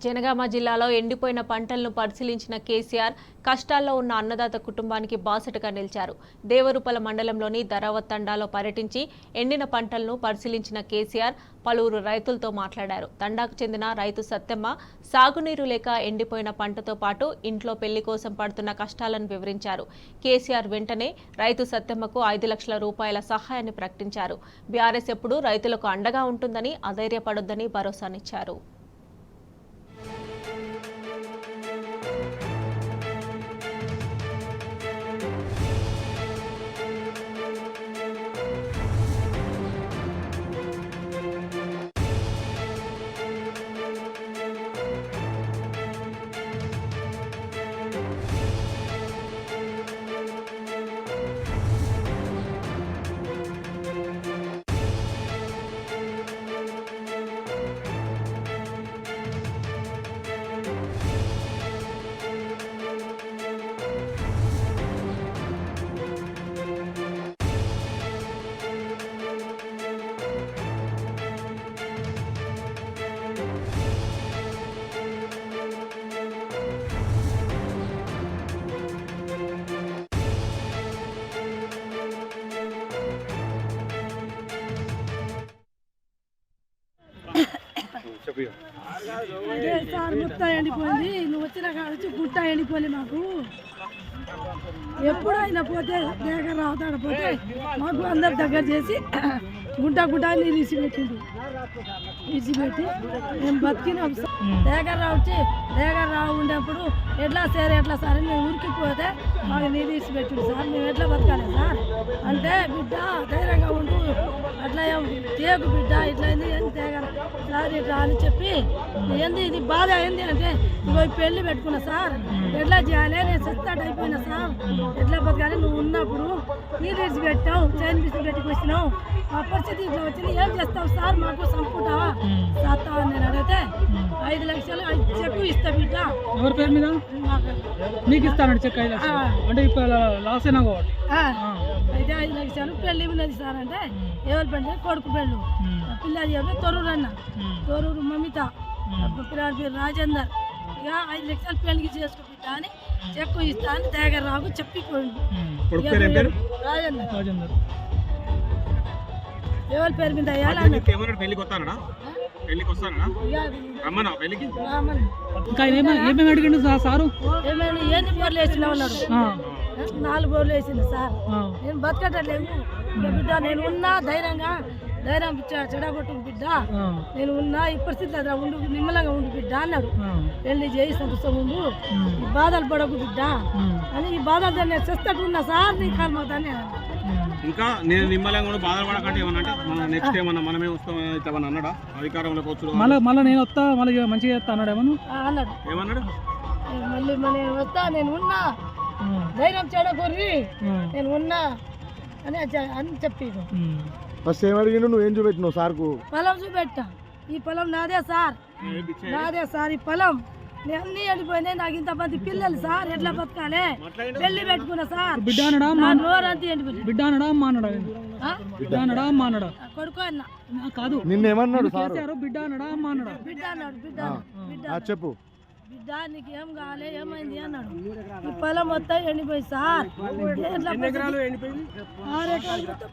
జనగామ జిల్లాలో ఎండిపోయిన పంటలను పరిశీలించిన కేసీఆర్ కష్టాల్లో ఉన్న అన్నదాత కుటుంబానికి బాసటగా నిలిచారు. దేవరూపల మండలంలోని ధరావత్ తండాలో పర్యటించి ఎండిన పంటలను పరిశీలించిన కేసీఆర్ పలువురు రైతులతో మాట్లాడారు. తండాకు చెందిన రైతు సత్తెమ్మ సాగునీరు లేక ఎండిపోయిన పంటతో పాటు ఇంట్లో పెళ్లి కోసం పడుతున్న కష్టాలను వివరించారు. కేసీఆర్ వెంటనే రైతు సత్తెమ్మకు 5 లక్షల రూపాయల సహాయాన్ని ప్రకటించారు. బీఆర్ఎస్ ఎప్పుడూ రైతులకు అండగా ఉంటుందని, అధైర్యపడొద్దని భరోసానిచ్చారు. అదే సార్ మొత్తం ఎండిపోయింది. నువ్వు వచ్చిన కాడ గుట్ట ఎండిపోలే. మాకు ఎప్పుడైనా పోతే దగ్గర రావుతాడు పోతే మాకు అందరు దగ్గర చేసి గుంట గుంట నీరు ఇసిపెట్టిండు. ఇసిపెట్టి మేము బతికినాం. దగ్గర రావచ్చి దగ్గర రావు ఉండేప్పుడు ఎట్లా సార్ మేము ఊరికి పోతే మాకు నీరు ఇసిపెట్టిండు. సార్ మేము ఎట్లా బతకాలి సార్ అంటే, బిడ్డ ధైర్యంగా ఉండు, అట్లా చేయకు బిడ్డ, ఇట్లా అయింది ఏంది దగ్గర సార్ ఇట్లా అని చెప్పి, ఏంది ఇది బాధ అయింది అంటే, ఇగో పెళ్లి పెట్టుకున్నా సార్, ఎట్లా చేయాలి, నేను సెస్తాట్ అయిపోయినా సార్, ఎట్లా బతకాలి, నువ్వు ఉన్నప్పుడు నీరు ఇసిపెట్టావు, చైన్ పెట్టుకు వచ్చినావు, ఆ పరిస్థితి ఇట్లా వచ్చింది, ఏం చేస్తావు సార్, మాకు సంపుకుంటావా చేస్తావా అని నేను అడిగితే 5 లక్షలు చెక్కు ఇస్తా బిడ్డ. ఎవరి పేరు మీద మీకు ఇస్తానండి చెక్? 5 లక్షలు అంటే ఇప్పుడు లాస్ అయినా అయితే 5 లక్షలు పెళ్లి ఉన్నది సార్ అంటే, ఎవరి పెళ్ళి కొడుకు పెళ్ళు, పిల్లలు చెప్పి తొరూరు అన్న, తొరూరు మమిత, పిల్లల పేరు రాజేందర్. ఇక 5 లక్షలు పెళ్లికి చేసుకుంటా అని చెక్కు ఇస్తా అని దగ్గర రాకు చెప్పిపోయింది. రాజేందర్ ఎవరి పేరు మీద అడిగిండు సారు? ఎన్ని బోర్లు వేసినా ఉన్నాడు, 4 బోర్లు వేసింది సార్. నేను బతకట్లేదు బిడ్డ, నేను ఉన్నా ధైర్యంగా, ధైర్యం చెడగొట్టు బిడ్డ, నేను ఉన్నా ఈ పరిస్థితి అలా ఉండు, నిమ్మలంగా ఉండు బిడ్డ అన్నాడు. పెళ్లి చేసి సంతోషం ఉండు, ఈ బాధలు పడకు బిడ్డ అని, ఈ బాధలు నేను చేస్తట్టున్నా సార్ నీ కర్మతాన్ని. ఇంకా నేను నిమ్మలంగా కూడా బాధలు పడకంటే ఏమన్నా అంటే నెక్స్ట్ ఏమన్నా మనమే వస్తాం ఇట్లా అన్నాడా? అధికారంలోకి వచ్చు మళ్ళీ నేను వస్తా, మళ్ళీ మంచిగా చేస్తా అన్నాడు. అన్నాడు. ఏమన్నాడు? మళ్ళీ నేను వస్తా, నేను ఉన్నా, ధైర్యం చెడగొర్రి, నేను ఉన్నా అని చెప్పి ఫస్ట్ ఏమడిగిండు? నువ్వు ఏం చూపెట్టినావు సార్కు? పొలం చూపెట్టా. ఈ పొలం నాదే సార్, నాదే సార్ ఈ పొలం, నేను అన్ని వెళ్ళిపోయినాయి, నాకు ఇంతమంది పిల్లలు సార్, ఎట్లా బతకాలి, పెళ్లి పెట్టుకున్నా సార్. బిడ్డ అనడా నోరంతా ఎండిపోయింది. బిడ్డ అనడా అమ్మ అన్నాడా? బిడ్డ అనడా అమ్మ అన్నాడా? కొడుకు అన్న కాదు, నిన్నేమన్నాడు సార్? బిడ్డ అనడా అమ్మ అన్నాడా? బిడ్డ అన్నాడు. బిడ్డ చెప్పు బిడ్డ, నీకు ఏం కావాలి, ఏమైంది అన్నాడు. ఈ పొలం మొత్తం ఎండిపోయింది సార్. 6 ఎకరాలు మొత్తం